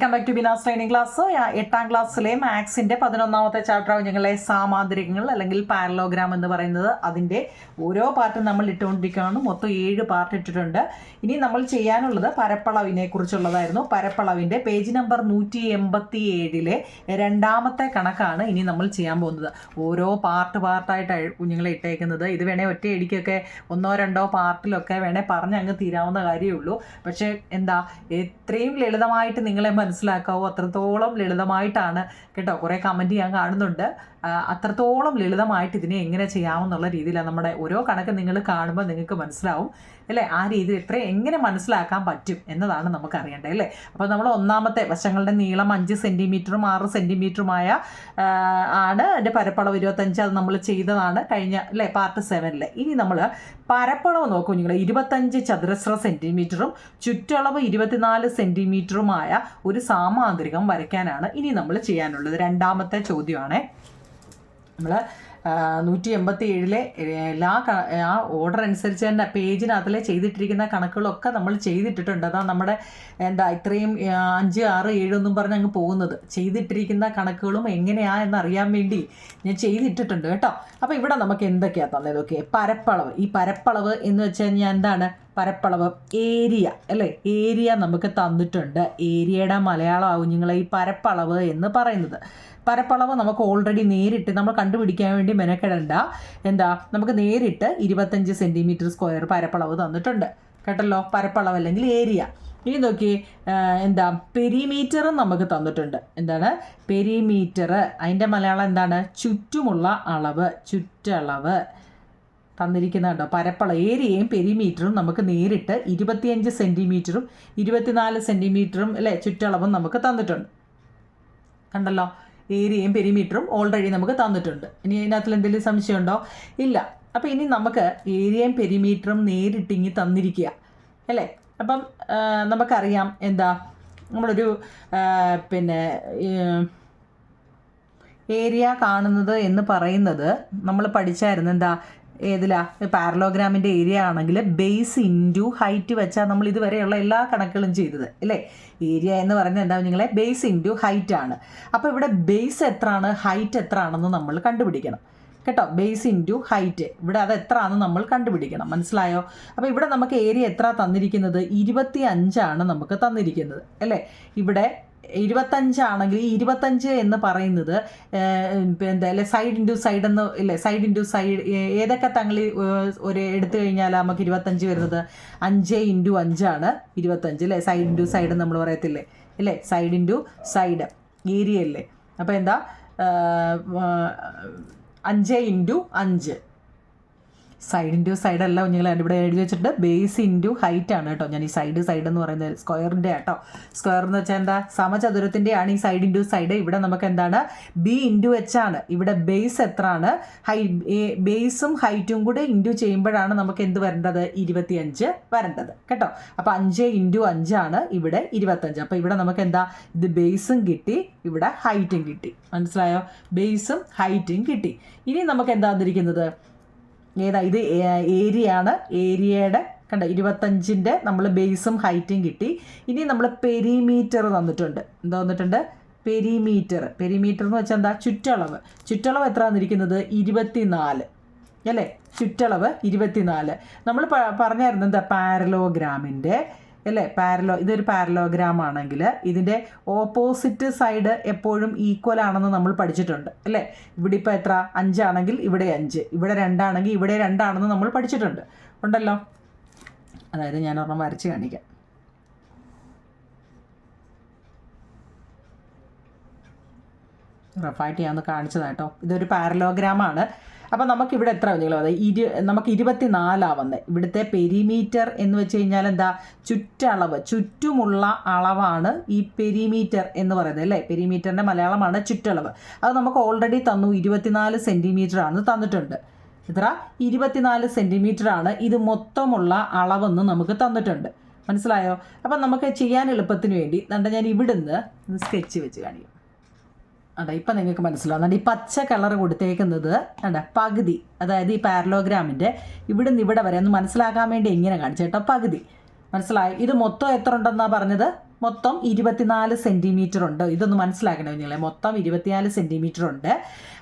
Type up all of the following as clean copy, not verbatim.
Welcome back to Bina's training class. 8ാം ക്ലാസ്സിലെ മാത്സിൻ്റെ 11ാമത്തെ ചാപ്റ്ററാണ് ഞങ്ങളെ സാമാന്തരികങ്ങൾ അല്ലെങ്കിൽ പാരലോഗ്രാം എന്ന് പറയുന്നത്. അതിൻ്റെ ഓരോ പാർട്ടും നമ്മൾ ഇട്ടുകൊണ്ടിരിക്കുകയാണ്. മൊത്തം 7 പാർട്ട് ഇട്ടിട്ടുണ്ട്. ഇനി നമ്മൾ ചെയ്യാനുള്ളത് പരപ്പളവിനെ കുറിച്ചുള്ളതായിരുന്നു. പരപ്പളവിൻ്റെ പേജ് നമ്പർ 187 രണ്ടാമത്തെ കണക്കാണ് ഇനി നമ്മൾ ചെയ്യാൻ പോകുന്നത്. ഓരോ പാർട്ടായിട്ടാണ് കുഞ്ഞുങ്ങളെ ഇട്ടേക്കുന്നത്. ഇത് വേണേൽ ഒറ്റയടിക്കൊക്കെ 1-2 പാർട്ടിലൊക്കെ വേണേൽ പറഞ്ഞ് അങ്ങ് തീരാവുന്ന കാര്യമേ ഉള്ളൂ. പക്ഷേ എന്താ, എത്രയും ലളിതമായിട്ട് നിങ്ങളെ മനസ്സിലാക്കാവോ അത്രത്തോളം ലളിതമായിട്ടാണ് കേട്ടോ. കുറേ കമൻറ്റ് ഞാൻ കാണുന്നുണ്ട്. അത്രത്തോളം ലളിതമായിട്ട് ഇതിനെ എങ്ങനെ ചെയ്യാമെന്നുള്ള രീതിയിലാണ് നമ്മുടെ ഓരോ കണക്ക് നിങ്ങൾ കാണുമ്പോൾ നിങ്ങൾക്ക് മനസ്സിലാവും അല്ലേ. ആ രീതിയിൽ എങ്ങനെ മനസ്സിലാക്കാൻ പറ്റും എന്നതാണ് നമുക്ക് അറിയേണ്ടത് അല്ലേ. അപ്പോൾ നമ്മൾ ഒന്നാമത്തെ വശങ്ങളുടെ നീളം 5 സെൻറ്റിമീറ്ററും 6 സെൻറ്റിമീറ്ററുമായ ആണ് എൻ്റെ പരപ്പളവ് 25. അത് നമ്മൾ ചെയ്തതാണ് കഴിഞ്ഞ അല്ലേ പാർട്ട് 7. ഇനി നമ്മൾ പരപ്പളവ് നോക്കൂ നിങ്ങൾ. 25 ചതുരശ്ര സെൻറ്റിമീറ്ററും ചുറ്റളവ് 24 സെൻറ്റിമീറ്ററുമായ ഒരു സാമാന്തരികം വരയ്ക്കാനാണ് ഇനി നമ്മൾ ചെയ്യാനുള്ളത്. രണ്ടാമത്തെ ചോദ്യമാണ്. നമ്മൾ 187 ആ ഓർഡർ അനുസരിച്ച് തന്നെ പേജിനകത്തിലെ ചെയ്തിട്ടിരിക്കുന്ന കണക്കുകളൊക്കെ നമ്മൾ ചെയ്തിട്ടിട്ടുണ്ട്. അതാണ് നമ്മുടെ ഇത്രയും 5, 6, 7 ഒന്നും പറഞ്ഞ് അങ്ങ് പോകുന്നത്. ചെയ്തിട്ടിരിക്കുന്ന കണക്കുകളും എങ്ങനെയാണ് എന്നറിയാൻ വേണ്ടി ഞാൻ ചെയ്തിട്ടിട്ടുണ്ട് കേട്ടോ. അപ്പോൾ ഇവിടെ നമുക്ക് എന്തൊക്കെയാണ് തന്നത്? ഓക്കെ, പരപ്പളവ്. ഈ പരപ്പളവ് എന്ന് വെച്ച് കഴിഞ്ഞാൽ എന്താണ്? പരപ്പളവ് ഏരിയ അല്ലേ. ഏരിയ നമുക്ക് തന്നിട്ടുണ്ട്. ഏരിയയുടെ മലയാളമാവും നിങ്ങളെ ഈ പരപ്പളവ് എന്ന് പറയുന്നത്. പരപ്പളവ് നമുക്ക് ഓൾറെഡി നേരിട്ട് നമ്മൾ കണ്ടുപിടിക്കാൻ വേണ്ടി മെനക്കെടണ്ട. നമുക്ക് നേരിട്ട് 25 സെൻറ്റിമീറ്റർ സ്ക്വയർ പരപ്പളവ് തന്നിട്ടുണ്ട് കേട്ടല്ലോ. പരപ്പളവ് അല്ലെങ്കിൽ ഏരിയ. ഇനി നോക്കി പെരിമീറ്ററും നമുക്ക് തന്നിട്ടുണ്ട്. പെരിമീറ്റർ, അതിൻ്റെ മലയാളം എന്താണ്? ചുറ്റുമുള്ള അളവ്, ചുറ്റളവ് തന്നിരിക്കുന്നുണ്ടോ. പരപ്പളവ് ഏരിയയും പെരിമീറ്ററും നമുക്ക് നേരിട്ട് 25 സെൻറ്റിമീറ്ററും 24 സെൻറ്റിമീറ്ററും അല്ലേ ചുറ്റളവും നമുക്ക് തന്നിട്ടുണ്ട്. കണ്ടല്ലോ, ഏരിയയും പെരിമീറ്ററും ഓൾറെഡി നമുക്ക് തന്നിട്ടുണ്ട്. ഇനി ഇതിനകത്തിൽ എന്തെങ്കിലും സംശയമുണ്ടോ? ഇല്ല. അപ്പോൾ ഇനി നമുക്ക് ഏരിയയും പെരിമീറ്ററും നേരിട്ടിങ്ങി തന്നിരിക്കുക അല്ലേ. അപ്പം നമുക്കറിയാം നമ്മളൊരു ഏരിയ കാണുന്നത് എന്ന് പറയുന്നത് നമ്മൾ പഠിച്ചായിരുന്നു. ഏതിലാ? പാരലോഗ്രാമിൻ്റെ ഏരിയ ആണെങ്കിൽ ബേസ് ഇൻറ്റു ഹൈറ്റ് വെച്ചാൽ നമ്മൾ ഇതുവരെയുള്ള എല്ലാ കണക്കുകളും ചെയ്തത് അല്ലേ. ഏരിയ എന്ന് പറയുന്നത് നിങ്ങളെ ബേസ് ഇൻറ്റു ഹൈറ്റ് ആണ്. അപ്പോൾ ഇവിടെ ബേസ് എത്രയാണ്, ഹൈറ്റ് എത്ര ആണെന്ന് നമ്മൾ കണ്ടുപിടിക്കണം കേട്ടോ. ബേസ് ഇൻറ്റു ഹൈറ്റ്, ഇവിടെ അത് എത്ര ആണെന്ന് നമ്മൾ കണ്ടുപിടിക്കണം. മനസ്സിലായോ? അപ്പോൾ ഇവിടെ നമുക്ക് ഏരിയ എത്ര തന്നിരിക്കുന്നത്? 25 നമുക്ക് തന്നിരിക്കുന്നത് അല്ലേ. ഇവിടെ 25 ആണെങ്കിൽ 25 എന്ന് പറയുന്നത് സൈഡ് ഇൻറ്റു സൈഡ് എന്ന് ഇല്ലേ. സൈഡ് ഇൻറ്റു സൈഡ് ഏതൊക്കെ തങ്ങളിൽ ഒരു എടുത്തു കഴിഞ്ഞാൽ നമുക്ക് 25 വരുന്നത്? 5 ഇൻറ്റു 5 25 അല്ലേ. സൈഡ് ഇൻറ്റു സൈഡ് നമ്മൾ പറയത്തില്ലേ അല്ലേ. സൈഡ് ഇൻറ്റു സൈഡ് ഏരിയ അല്ലേ. അപ്പോൾ 5 ഇൻറ്റു 5 സൈഡ് ഇൻറ്റു സൈഡ് അല്ല കുഞ്ഞുങ്ങളെ. ഇവിടെ എഴുതി വെച്ചിട്ട് ബേസ് ഇൻറ്റു ഹൈറ്റ് ആണ് കേട്ടോ. ഞാൻ ഈ സൈഡ് എന്ന് പറയുന്നത് സ്ക്വയറിൻ്റെ കേട്ടോ. സ്ക്വയർ എന്ന് വെച്ചാൽ സമചതുരത്തിൻ്റെ ആണ് ഈ സൈഡ് ഇൻറ്റു സൈഡ്. ഇവിടെ നമുക്ക് ബി ഇൻറ്റു എച്ച് ആണ്. ഇവിടെ ബേസ് എത്രയാണ്? ബേസും ഹൈറ്റും കൂടെ ഇൻറ്റു ചെയ്യുമ്പോഴാണ് നമുക്ക് എന്ത് വരേണ്ടത്? 25 വരേണ്ടത് കേട്ടോ. അപ്പോൾ 5 ഇൻറ്റു 5 ഇവിടെ 25. അപ്പോൾ ഇവിടെ നമുക്ക് ഇത് ബേസും കിട്ടി, ഇവിടെ ഹൈറ്റും കിട്ടി. മനസ്സിലായോ? ബേസും ഹൈറ്റും കിട്ടി. ഇനി നമുക്ക് തന്നിരിക്കുന്നത് ഇത് ഏരിയ ആണ്. ഏരിയയുടെ 25ൻ്റെ നമ്മൾ ബേസും ഹൈറ്റും കിട്ടി. ഇനി നമ്മൾ പെരിമീറ്റർ തന്നിട്ടുണ്ട്. തന്നിട്ടുണ്ട്? പെരിമീറ്റർ എന്ന് വെച്ചാൽ ചുറ്റളവ്. ചുറ്റളവ് എത്ര തന്നിരിക്കുന്നത്? 24 അല്ലേ. ചുറ്റളവ് 24. നമ്മൾ പറഞ്ഞായിരുന്നു പാരലോഗ്രാമിൻ്റെ അല്ലേ. ഇതൊരു പാരലോഗ്രാം ആണെങ്കിൽ ഇതിൻ്റെ ഓപ്പോസിറ്റ് സൈഡ് എപ്പോഴും ഈക്വൽ ആണെന്ന് നമ്മൾ പഠിച്ചിട്ടുണ്ട് അല്ലേ. ഇവിടെ ഇപ്പോൾ എത്ര? 5 ആണെങ്കിൽ ഇവിടെ 5, ഇവിടെ 2 ആണെങ്കിൽ ഇവിടെ 2 ആണെന്ന് നമ്മൾ പഠിച്ചിട്ടുണ്ട് ഉണ്ടല്ലോ. അതായത് ഞാൻ ഒരെണ്ണം വരച്ച് കാണിക്കാം. റഫായിട്ട് ഞാൻ ഒന്ന് കാണിച്ചതാട്ടോ. ഇതൊരു പാരലോഗ്രാമാണ്. അപ്പോൾ നമുക്കിവിടെ എത്ര വന്നുള്ളത്? നമുക്ക് 24 വന്നത്. ഇവിടുത്തെ പെരിമീറ്റർ എന്ന് വെച്ച് കഴിഞ്ഞാൽ ചുറ്റളവ്, ചുറ്റുമുള്ള അളവാണ് ഈ പെരിമീറ്റർ എന്ന് പറയുന്നത് അല്ലേ. പെരിമീറ്ററിൻ്റെ മലയാളമാണ് ചുറ്റളവ്. അത് നമുക്ക് ഓൾറെഡി തന്നു. 24 സെൻറ്റിമീറ്റർ ആണ് തന്നിട്ടുണ്ട്. എത്ര? 24 സെൻറ്റിമീറ്റർ ആണ് ഇത് മൊത്തമുള്ള അളവെന്ന് നമുക്ക് തന്നിട്ടുണ്ട്. മനസ്സിലായോ? അപ്പം നമുക്ക് ചെയ്യാൻ എളുപ്പത്തിന് വേണ്ടി ഞാൻ ഇവിടുന്ന് സ്കെച്ച് വെച്ച് കാണിക്കും. ഇപ്പം നിങ്ങൾക്ക് മനസ്സിലാവും. ഈ പച്ച കളർ കൊടുത്തേക്കുന്നത് പകുതി. അതായത് ഈ പാരലോഗ്രാമിൻ്റെ ഇവിടെ നിന്ന് ഇവിടെ വരെ ഒന്ന് മനസ്സിലാക്കാൻ വേണ്ടി ഇങ്ങനെ കാണിച്ചു കേട്ടോ. പകുതി മനസ്സിലായി. ഇത് മൊത്തം എത്ര ഉണ്ടെന്നാണ് പറഞ്ഞത്? മൊത്തം 24 സെൻറ്റിമീറ്റർ ഉണ്ട്. ഇതൊന്ന് മനസ്സിലാക്കണേ നിങ്ങളെ, മൊത്തം 24 സെൻറ്റിമീറ്റർ ഉണ്ട്.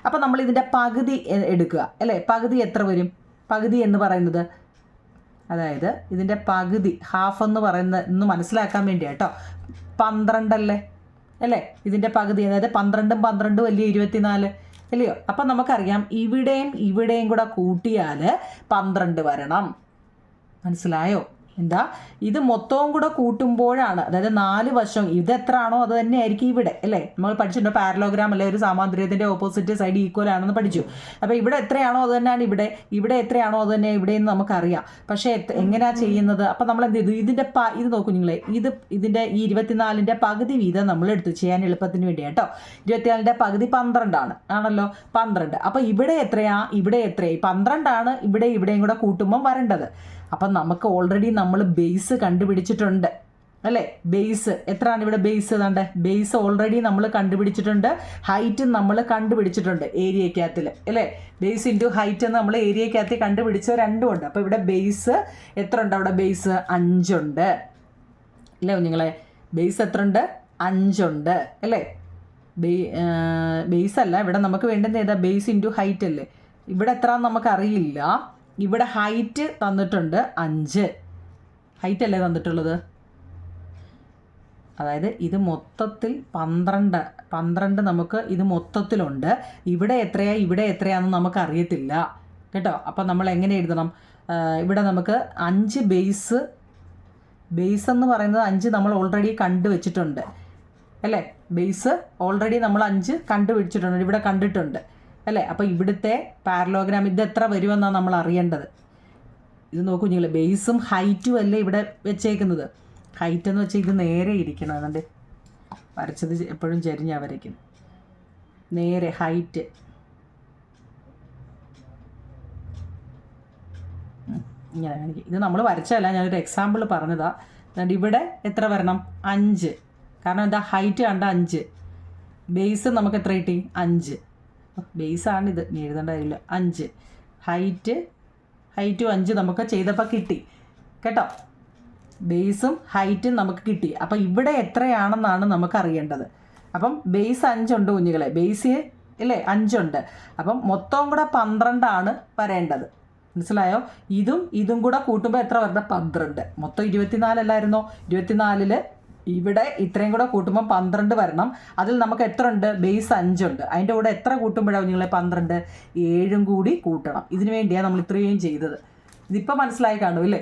അപ്പോൾ നമ്മൾ ഇതിൻ്റെ പകുതി എടുക്കുക അല്ലേ. പകുതി എത്ര വരും? പകുതി എന്ന് പറയുന്നത്, അതായത് ഇതിൻ്റെ പകുതി ഹാഫ് എന്ന് പറയുന്നത് ഒന്ന് മനസ്സിലാക്കാൻ വേണ്ടി കേട്ടോ, 12 അല്ലേ. ഇതിൻ്റെ പകുതി അതായത് 12 12 വലിയ 24 അല്ലയോ. അപ്പം നമുക്കറിയാം ഇവിടെയും കൂടെ കൂട്ടിയാൽ 12 വരണം. മനസ്സിലായോ? എന്താ ഇത് മൊത്തവും കൂടെ കൂട്ടുമ്പോഴാണ്, അതായത് 4 വശം ഇത് എത്ര ആണോ അത് തന്നെ ആയിരിക്കും ഇവിടെ അല്ലേ. നമ്മൾ പഠിച്ചിട്ടുണ്ട് പാരലോഗ്രാം അല്ലെ, ഒരു സാമാന്തര്യത്തിൻ്റെ ഓപ്പോസിറ്റ് സൈഡ് ഈക്വൽ ആണെന്ന് പഠിച്ചു. അപ്പോൾ ഇവിടെ എത്രയാണോ അത് തന്നെയാണ് ഇവിടെ എത്രയാണോ അത് തന്നെ ഇവിടെയെന്ന് നമുക്കറിയാം. പക്ഷേ എങ്ങനെയാണ് ചെയ്യുന്നത്? അപ്പം നമ്മൾ എന്ത് ചെയ്തു? ഇത് നോക്കൂ നിങ്ങളെ, ഇതിൻ്റെ ഈ 24ൻ്റെ പകുതി വീതം നമ്മൾ എടുത്തു ചെയ്യാൻ എളുപ്പത്തിന് വേണ്ടി കേട്ടോ. 24ൻ്റെ പകുതി 12 ആണല്ലോ, 12. അപ്പോൾ ഇവിടെ എത്രയായി? 12 ഇവിടെയും കൂടെ കൂട്ടുമ്പം വരേണ്ടത്. അപ്പം നമുക്ക് ഓൾറെഡി നമ്മൾ ബേസ് കണ്ടുപിടിച്ചിട്ടുണ്ട് അല്ലേ. ബേസ് എത്രയാണ് ഇവിടെ? ബേസ് ഓൾറെഡി നമ്മൾ കണ്ടുപിടിച്ചിട്ടുണ്ട്. ഹൈറ്റ് നമ്മൾ കണ്ടുപിടിച്ചിട്ടുണ്ട് ഏരിയക്കകത്തിൽ അല്ലേ. ബേസ് ഇൻറ്റു ഹൈറ്റ് എന്ന് നമ്മൾ ഏരിയക്കകത്ത് കണ്ടുപിടിച്ച രണ്ടും ഉണ്ട്. അപ്പോൾ ഇവിടെ ബേസ് എത്ര ഉണ്ട്? അവിടെ ബേസ് 5 ഉണ്ട് അല്ലേ കുഞ്ഞുങ്ങളെ. ബേസ് എത്ര ഉണ്ട്? 5 ഉണ്ട് അല്ലേ. ബേസ് അല്ല, ഇവിടെ നമുക്ക് വേണ്ടുന്നത് ഏതാ? ബേസ് ഇൻറ്റു ഹൈറ്റ് അല്ലേ. ഇവിടെ എത്രയാണെന്ന് നമുക്കറിയില്ല. ഇവിടെ ഹൈറ്റ് തന്നിട്ടുണ്ട് 5. ഹൈറ്റ് അല്ലേ തന്നിട്ടുള്ളത്. അതായത് ഇത് മൊത്തത്തിൽ 12 നമുക്ക് ഇത് മൊത്തത്തിലുണ്ട്. ഇവിടെ എത്രയാണെന്ന് നമുക്ക് അറിയത്തില്ല കേട്ടോ. അപ്പം നമ്മൾ എങ്ങനെ എഴുതണം? ഇവിടെ നമുക്ക് 5 ബേസ് എന്ന് പറയുന്നത് 5 നമ്മൾ ഓൾറെഡി കണ്ടുവച്ചിട്ടുണ്ട് അല്ലേ. ബേസ് ഓൾറെഡി നമ്മൾ 5 കണ്ടുപിടിച്ചിട്ടുണ്ട്, ഇവിടെ കണ്ടിട്ടുണ്ട് അല്ലേ. അപ്പോൾ ഇവിടുത്തെ പാരലോഗ്രാം ഇത് എത്ര വരുമെന്നാണ് നമ്മൾ അറിയേണ്ടത്. ഇത് നോക്കൂ നിങ്ങൾ, ബേസും ഹൈറ്റും അല്ലേ ഇവിടെ വെച്ചേക്കുന്നത്. ഹൈറ്റ് എന്ന് വെച്ചാൽ ഇത് നേരെ ഇരിക്കണം. അതുകൊണ്ട് വരച്ചത് എപ്പോഴും ചരിഞ്ഞാണ് വരയ്ക്കുന്നത്. നേരെ ഹൈറ്റ് ഇങ്ങനെ കാണിക്കും. ഇത് നമ്മൾ വരച്ചതല്ല, ഞാനൊരു എക്സാമ്പിൾ പറഞ്ഞതാണ്. അതുകൊണ്ട് ഇവിടെ എത്ര വരണം? 5. കാരണം എന്താ? ഹൈറ്റ് കണ്ട 5, ബേസ് നമുക്ക് എത്ര കിട്ടി? 5. ബേസാണിത്, ഇനി എഴുതേണ്ട കാര്യമില്ല. 5 ഹൈറ്റും 5 നമുക്ക് ചെയ്തപ്പോൾ കിട്ടി കേട്ടോ. ബേസും ഹൈറ്റും നമുക്ക് കിട്ടി. അപ്പം ഇവിടെ എത്രയാണെന്നാണ് നമുക്ക് അറിയേണ്ടത്. അപ്പം ബേസ് 5 ഉണ്ട് കുഞ്ഞുങ്ങളെ, ബേസ് ഇല്ലേ 5 ഉണ്ട്. അപ്പം മൊത്തം കൂടെ 12 വരേണ്ടത്. മനസ്സിലായോ? ഇതും കൂടെ കൂട്ടുമ്പോൾ എത്ര വരണം? 12. മൊത്തം 24 അല്ലായിരുന്നോ? 24ൽ ഇവിടെ ഇത്രയും കൂടെ കൂട്ടുമ്പോൾ 12 വരണം. അതിൽ നമുക്ക് എത്ര ഉണ്ട്? ബേസ് 5 ഉണ്ട്. അതിൻ്റെ കൂടെ എത്ര കൂട്ടുമ്പോഴാണ് നിങ്ങളെ? 12. 7 കൂടി കൂട്ടണം. ഇതിനു വേണ്ടിയാണ് നമ്മൾ ഇത്രയും ചെയ്തത്. ഇതിപ്പോൾ മനസ്സിലായി കാണും അല്ലേ.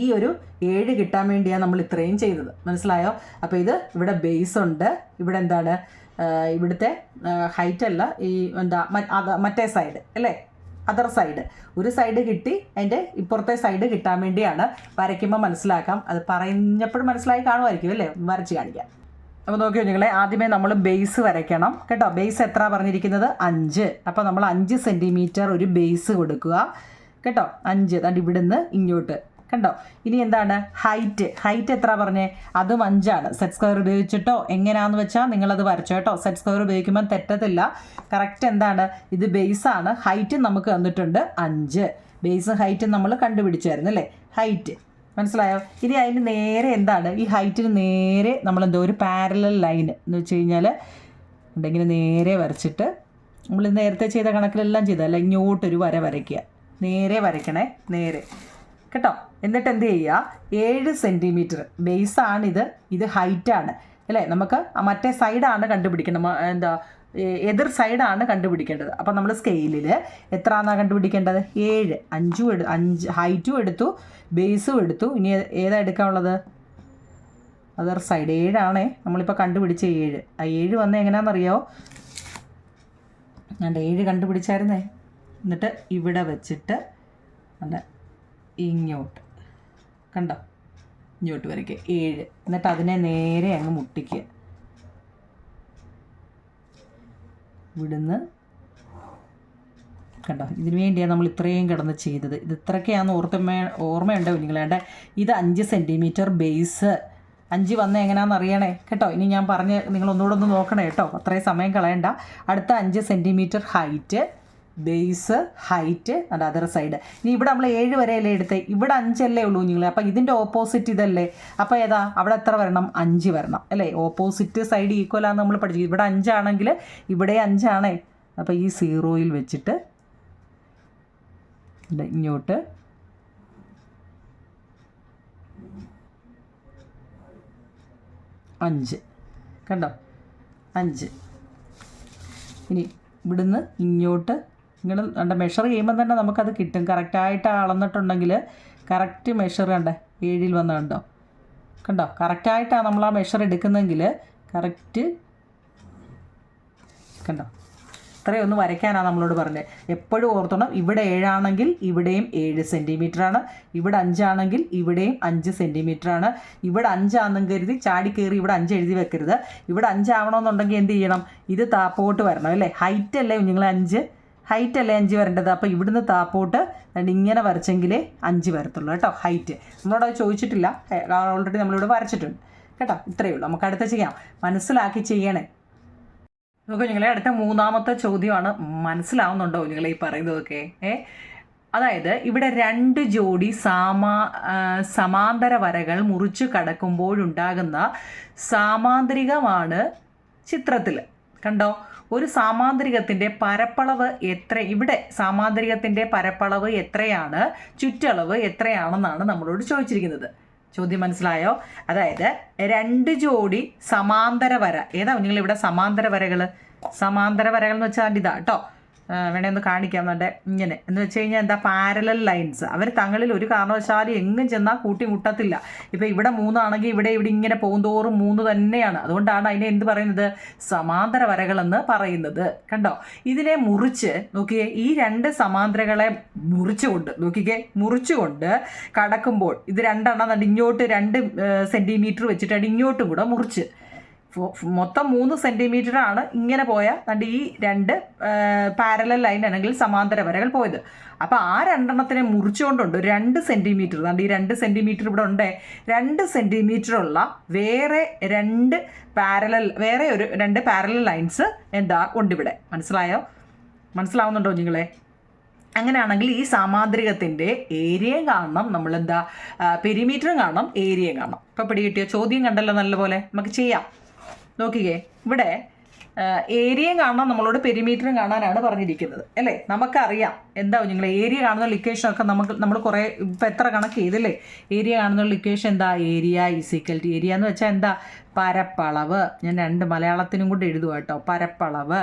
ഈ ഒരു 7 കിട്ടാൻ വേണ്ടിയാണ് നമ്മൾ ഇത്രയും ചെയ്തത്. മനസ്സിലായോ? അപ്പോൾ ഇവിടെ ബേസ് ഉണ്ട്, ഇവിടെ എന്താണ് ഇവിടുത്തെ ഹൈറ്റ് അല്ല, ഈ മറ്റേ സൈഡ് അല്ലേ, അതർ സൈഡ്. ഒരു സൈഡ് കിട്ടി, അതിൻ്റെ ഇപ്പുറത്തെ സൈഡ് കിട്ടാൻ വേണ്ടിയാണ്. വരയ്ക്കുമ്പോൾ മനസ്സിലാക്കാം. അത് പറഞ്ഞപ്പോഴും മനസ്സിലായി കാണുമായിരിക്കും അല്ലേ. വരച്ച് കാണിക്കാം. അപ്പോൾ നോക്കിയോ നിങ്ങളെ, ആദ്യമേ നമ്മൾ ബേസ് വരയ്ക്കണം കേട്ടോ. ബേസ് എത്ര പറഞ്ഞിരിക്കുന്നത്? 5. അപ്പോൾ നമ്മൾ 5 സെൻറ്റിമീറ്റർ ഒരു ബേസ് കൊടുക്കുക കേട്ടോ. 5 അതാണ്ട് ഇവിടുന്ന് ഇങ്ങോട്ട് കണ്ടോ. ഇനി എന്താണ്? ഹൈറ്റ് എത്ര പറഞ്ഞേ? അതും 5. സെറ്റ് സ്ക്വയർ ഉപയോഗിച്ചിട്ടോ എങ്ങനെയാണെന്ന് വെച്ചാൽ നിങ്ങളത് വരച്ചോ കേട്ടോ. സെറ്റ് സ്ക്വയർ ഉപയോഗിക്കുമ്പോൾ തെറ്റത്തില്ല. കറക്റ്റ് എന്താണ്? ഇത് ബേസാണ്. ഹൈറ്റ് നമുക്ക് തന്നിട്ടുണ്ട് 5. ബേസും ഹൈറ്റും നമ്മൾ കണ്ടുപിടിച്ചായിരുന്നു അല്ലേ. ഹൈറ്റ് മനസ്സിലായോ? ഇനി അതിന് നേരെ എന്താണ്? ഈ ഹൈറ്റിന് നേരെ നമ്മളെന്തോ ഒരു പാരലൽ ലൈൻ എന്ന് വെച്ച് കഴിഞ്ഞാൽ ഉണ്ടെങ്കിൽ നേരെ വരച്ചിട്ട് നമ്മൾ നേരത്തെ ചെയ്ത കണക്കിലെല്ലാം ചെയ്തല്ല, ഇങ്ങോട്ടൊരു വര വരയ്ക്കുക. നേരെ വരയ്ക്കണേ, നേരെ കേട്ടോ. എന്നിട്ട് എന്ത് ചെയ്യുക? 7 സെൻറ്റിമീറ്റർ ബേസാണിത്, ഇത് ഹൈറ്റാണ് അല്ലേ. നമുക്ക് മറ്റേ സൈഡാണ് കണ്ടുപിടിക്കേണ്ടത്, എതിർ സൈഡാണ് കണ്ടുപിടിക്കേണ്ടത്. അപ്പം നമ്മൾ സ്കെയിലിൽ എത്രയാണെന്നാണ് കണ്ടുപിടിക്കേണ്ടത്? 7. 5 ഹൈറ്റും എടുത്തു, ബേസും എടുത്തു. ഇനി ഏതാ എടുക്കാനുള്ളത്? അതർ സൈഡ് 7 നമ്മളിപ്പോൾ കണ്ടുപിടിച്ച 7. ആ 7 വന്ന് എങ്ങനെയാണെന്നറിയാമോ? 7 കണ്ടുപിടിച്ചായിരുന്നേ. എന്നിട്ട് ഇവിടെ വെച്ചിട്ട് ഇങ്ങോട്ട് കണ്ടോ, ഇങ്ങോട്ട് വരയ്ക്കുക 7. എന്നിട്ട് അതിനെ നേരെ അങ്ങ് മുട്ടിക്കുക. ഇവിടുന്ന് കണ്ടോ. ഇതിനു വേണ്ടിയാണ് നമ്മൾ ഇത്രയും കിടന്ന് ചെയ്തത്. ഇത് ഇത്രയൊക്കെയാണെന്ന് ഓർമ്മയുണ്ടോ നിങ്ങളേണ്ട? ഇത് 5 സെൻറ്റിമീറ്റർ ബേസ്. 5 വന്ന് എങ്ങനെയാണെന്ന് അറിയണേ കേട്ടോ. ഇനി ഞാൻ പറഞ്ഞ് നിങ്ങളൊന്നുകൂടെ ഒന്ന് നോക്കണേ കേട്ടോ, അത്രയും സമയം കളയണ്ട. അടുത്ത 5 centimetre height base height and other side. ഇനി ഇവിടെ നമ്മൾ 7 വരെയല്ലേ എടുത്തേ, ഇവിടെ 5 അല്ലേ ഉള്ളൂ നിങ്ങൾ. അപ്പോൾ ഇതിൻ്റെ ഓപ്പോസിറ്റ് ഇതല്ലേ, അപ്പോൾ ഏതാ അവിടെ എത്ര വരണം? 5 വരണം അല്ലേ. ഓപ്പോസിറ്റ് സൈഡ് ഈക്വൽ ആണെന്ന് നമ്മൾ പഠിച്ചു. ഇവിടെ 5 ആണെങ്കിൽ ഇവിടെ 5 ആണേ. അപ്പോൾ ഈ 0യിൽ വെച്ചിട്ട് ഇങ്ങോട്ട് അഞ്ച്, കണ്ടോ 5. ഇനി ഇവിടുന്ന് ഇങ്ങോട്ട് ഇങ്ങനെ കണ്ട മെഷർ ചെയ്യുമ്പോൾ തന്നെ നമുക്കത് കിട്ടും. കറക്റ്റായിട്ട് അളന്നിട്ടുണ്ടെങ്കിൽ കറക്റ്റ് മെഷർ കണ്ടേ 7ൽ വന്ന് കണ്ടോ, കണ്ടോ കറക്റ്റായിട്ടാണ് നമ്മൾ ആ മെഷർ എടുക്കുന്നതെങ്കിൽ കറക്റ്റ് കണ്ടോ. ഇത്രയും ഒന്ന് വരയ്ക്കാനാണ് നമ്മളോട് പറഞ്ഞത്. എപ്പോഴും ഓർത്തണം, ഇവിടെ 7 ആണെങ്കിൽ ഇവിടെയും 7 സെൻറ്റിമീറ്ററാണ്, ഇവിടെ 5 ആണെങ്കിൽ ഇവിടെയും 5 സെൻറ്റിമീറ്ററാണ്. ഇവിടെ 5 ആണെന്നും കരുതി ചാടി കയറി ഇവിടെ 5 എഴുതി വെക്കരുത്. ഇവിടെ 5 ആവണമെന്നുണ്ടെങ്കിൽ എന്ത് ചെയ്യണം? ഇത് താപ്പോട്ട് വരണം അല്ലേ. ഹൈറ്റ് അല്ലേ നിങ്ങൾ 5, ഹൈറ്റ് അല്ലേ 5 വരേണ്ടത്. അപ്പോൾ ഇവിടുന്ന് താപ്പോട്ട് ഇങ്ങനെ വരച്ചെങ്കിലേ 5 വരത്തുള്ളൂ കേട്ടോ. ഹൈറ്റ് നമ്മളോട് ചോദിച്ചിട്ടില്ല, ഓൾറെഡി നമ്മളിവിടെ വരച്ചിട്ടുണ്ട് കേട്ടോ. ഇത്രയേ ഉള്ളൂ. നമുക്ക് അടുത്ത ചെയ്യാം. മനസ്സിലാക്കി ചെയ്യണേ. നോക്കൂ നിങ്ങളെ, അടുത്ത 3ാമത്തെ ചോദ്യമാണ്. മനസ്സിലാവുന്നുണ്ടോ നിങ്ങൾ ഈ പറയുന്നതൊക്കെ? അതായത് ഇവിടെ 2 ജോഡി സമാന്തര വരകൾ മുറിച്ചു കടക്കുമ്പോഴുണ്ടാകുന്ന സാമാന്തരികമാണ് ചിത്രത്തിൽ. കണ്ടോ, ഒരു സാമാന്തരികത്തിൻ്റെ പരപ്പളവ് എത്ര? ഇവിടെ സാമാന്തരികത്തിൻ്റെ പരപ്പളവ് എത്രയാണ്, ചുറ്റളവ് എത്രയാണെന്നാണ് നമ്മളോട് ചോദിച്ചിരിക്കുന്നത്. ചോദ്യം മനസ്സിലായോ? അതായത് 2 ജോഡി സമാന്തര വര. ഏതാ നിങ്ങളിവിടെ സമാന്തര വരകൾ? സമാന്തര വരകൾ എന്ന് വെച്ചാൽ ഇതാ കേട്ടോ. വേണേ ഒന്ന് കാണിക്കാം. എന്നുണ്ടെ ഇങ്ങനെ എന്ന് വെച്ച് കഴിഞ്ഞാൽ എന്താ, പാരലൽ ലൈൻസ്. അവർ തങ്ങളിൽ ഒരു കാരണവശാലും എങ്ങും ചെന്നാൽ കൂട്ടിമുട്ടത്തില്ല. ഇപ്പോൾ ഇവിടെ 3 ആണെങ്കിൽ ഇവിടെ ഇങ്ങനെ പോകുന്തോറും 3 തന്നെയാണ്. അതുകൊണ്ടാണ് അതിനെ എന്ത് പറയുന്നത്? സമാന്തര വരകളെന്ന് പറയുന്നത്. കണ്ടോ, ഇതിനെ മുറിച്ച് നോക്കിയേ, ഈ 2 സമാന്തരങ്ങളെ മുറിച്ചുകൊണ്ട് കടക്കുമ്പോൾ ഇത് 2 എണ്ണം ഇങ്ങോട്ട് 2 സെൻറ്റിമീറ്റർ വെച്ചിട്ട് ഇങ്ങോട്ടും കൂടെ മുറിച്ച് മൊത്തം 3 സെൻറ്റിമീറ്ററാണ് ഇങ്ങനെ പോയ ഈ 2 പാരലൽ ലൈൻ അല്ലെങ്കിൽ സമാന്തര വരകൾ പോയത്. അപ്പോൾ ആ 2 എണ്ണത്തിനെ മുറിച്ചുകൊണ്ടുണ്ട് 2 സെൻറ്റിമീറ്റർ. ഈ 2 സെൻറ്റിമീറ്റർ ഇവിടെ ഉണ്ട്. 2 സെൻറ്റിമീറ്ററുള്ള വേറെ 2 പാരലൽ ലൈൻസ് എന്താ ഉണ്ട് ഇവിടെ. മനസ്സിലാവുന്നുണ്ടോ നിങ്ങളെ? അങ്ങനെയാണെങ്കിൽ ഈ സാമാന്തരികത്തിൻ്റെ ഏരിയയും കാണണം, നമ്മളെന്താ പെരിമീറ്ററും കാണണം, ഏരിയയും കാണണം. ഇപ്പോൾ പിടികിട്ടിയോ? ചോദ്യം കണ്ടല്ലോ നല്ലപോലെ. നമുക്ക് ചെയ്യാം. നോക്കിക്കേ, ഇവിടെ ഏരിയയും കാണാൻ നമ്മളോട് പെരിമീറ്ററും കാണാനാണ് പറഞ്ഞിരിക്കുന്നത് അല്ലേ. നമുക്കറിയാം എന്താ നിങ്ങൾ ഏരിയ കാണുന്ന ഇക്വേഷനൊക്കെ നമ്മൾ കുറേ ഇപ്പം എത്ര കണക്ക് ചെയ്തില്ലേ. ഏരിയ കാണുന്ന ഇക്വേഷൻ എന്താ? ഏരിയ ഈക്വൽ ടു ഏരിയ എന്ന് വെച്ചാൽ എന്താ? പരപ്പളവ്. ഞാൻ 2 മലയാളത്തിനും കൂടെ എഴുതുക കേട്ടോ. പരപ്പളവ്.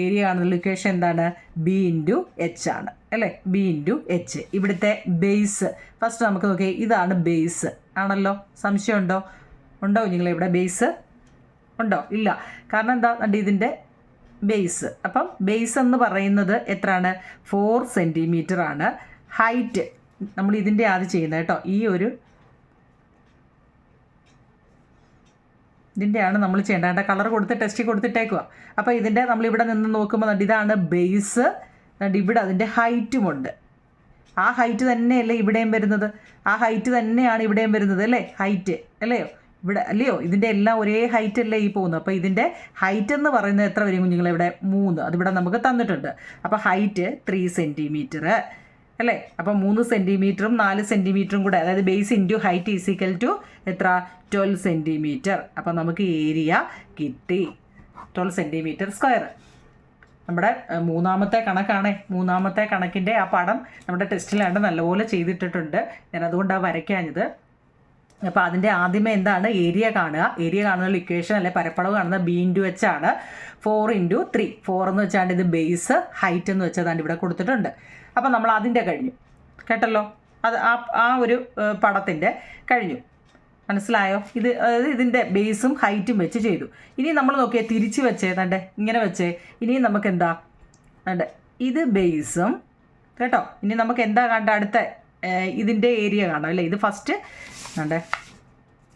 ഏരിയ കാണുന്ന ഇക്വേഷൻ എന്താണ്? B × H ആണ് അല്ലേ. B × H. ഇവിടുത്തെ ബേസ് ഫസ്റ്റ് നമുക്ക് നോക്കിയേ, ഇതാണ് ബേസ് ആണല്ലോ. സംശയമുണ്ടോ? നിങ്ങളെ ഇവിടെ ബേസ് ഉണ്ടോ? ഇല്ല. കാരണം എന്താ? ഇതിൻ്റെ ബേസ്. അപ്പം ബേസ് എന്ന് പറയുന്നത് എത്രയാണ്? 4 സെൻറ്റിമീറ്റർ ആണ്. ഹൈറ്റ് നമ്മൾ ഇതിൻ്റെ ആദ്യം ചെയ്യുന്നത് കേട്ടോ. ഇതിൻ്റെയാണ് നമ്മൾ ചെയ്യേണ്ടത്. കളർ കൊടുത്ത് ടെസ്റ്റ് കൊടുത്തിട്ടേക്കുക. അപ്പോൾ ഇതിൻ്റെ നമ്മളിവിടെ നിന്ന് നോക്കുമ്പോൾ ഇതാണ് ബേസ്. ഇവിടെ അതിൻ്റെ ഹൈറ്റുമുണ്ട്. ആ ഹൈറ്റ് തന്നെയല്ലേ ഇവിടെയും വരുന്നത്? ആ ഹൈറ്റ് തന്നെയാണ് ഇവിടെയും വരുന്നത് അല്ലേ? ഹൈറ്റ് അല്ലയോ ഇവിടെ അല്ലയോ? ഇതിൻ്റെ എല്ലാം ഒരേ ഹൈറ്റ് അല്ലേ ഈ പോകുന്നത്. അപ്പോൾ ഇതിൻ്റെ ഹൈറ്റ് എന്ന് പറയുന്നത് എത്ര വരും കുഞ്ഞുങ്ങളിവിടെ? 3. അതിവിടെ നമുക്ക് തന്നിട്ടുണ്ട്. അപ്പോൾ ഹൈറ്റ് 3 സെൻറ്റിമീറ്റർ അല്ലേ. അപ്പോൾ 3 സെൻറ്റിമീറ്ററും 4 സെൻറ്റിമീറ്ററും കൂടെ, അതായത് base into height equal to എത്ര? 12 സെൻറ്റിമീറ്റർ. അപ്പോൾ നമുക്ക് ഏരിയ കിട്ടി 12 സെൻറ്റിമീറ്റർ സ്ക്വയർ. നമ്മുടെ 3ാമത്തെ കണക്കാണ്. 3ാമത്തെ കണക്കിൻ്റെ ആ പടം നമ്മുടെ ടെസ്റ്റിലാണ്ട് നല്ലപോലെ ചെയ്തിട്ടിട്ടുണ്ട്. ഞാൻ അതുകൊണ്ടാണ് വരയ്ക്കാഞ്ഞത്. അപ്പോൾ അതിൻ്റെ ആദ്യമേ എന്താണ്? ഏരിയ കാണുക. ഏരിയ കാണുന്ന ഇക്വേഷൻ അല്ലെ പരപ്പളവ് കാണുന്നത് B × H ആണ്. 4 × 3. 4 എന്ന് വെച്ചാൽ ഇത് ബേസ്, ഹൈറ്റ് എന്ന് വെച്ചാൽ ഇവിടെ കൊടുത്തിട്ടുണ്ട്. അപ്പോൾ നമ്മൾ അതിൻ്റെ കഴിഞ്ഞു കേട്ടല്ലോ. അത് ആ ഒരു പടത്തിൻ്റെ കഴിഞ്ഞു. മനസ്സിലായോ? അതായത് ഇതിൻ്റെ ബേസും ഹൈറ്റും വെച്ച് ചെയ്തു. ഇനി നമ്മൾ നോക്കിയേ, തിരിച്ച് വെച്ചേ ഇങ്ങനെ വെച്ചേ. ഇനി നമുക്ക് എന്താ ഇത് ബേസും കേട്ടോ. ഇനി നമുക്ക് എന്താ കണ്ട? അടുത്ത ഇതിൻ്റെ ഏരിയ കാണാം അല്ലേ. ഇത് ഫസ്റ്റ്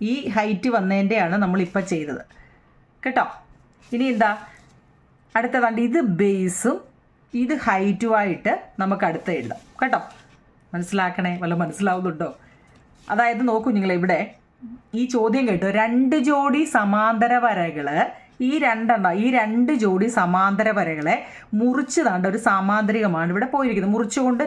ഈ ഹൈറ്റ് വന്നതിൻ്റെയാണ് നമ്മളിപ്പോൾ ചെയ്തത് കേട്ടോ. ഇനി എന്താ അടുത്തതാണ്ട്? ഇത് ബേസും ഇത് ഹൈറ്റുമായിട്ട് നമുക്ക് അടുത്ത എഴുതാം കേട്ടോ. മനസ്സിലാക്കണേ. മനസ്സിലാവുന്നുണ്ടോ? അതായത് നോക്കൂ നിങ്ങളിവിടെ ഈ ചോദ്യം കേട്ടോ. 2 ജോഡി സമാന്തര വരകൾ ഈ രണ്ട് ജോഡി സമാന്തര വരകളെ മുറിച്ച് താണ്ട ഒരു സാമാന്തരികമാണ് ഇവിടെ പോയിരിക്കുന്നത്. മുറിച്ചുകൊണ്ട്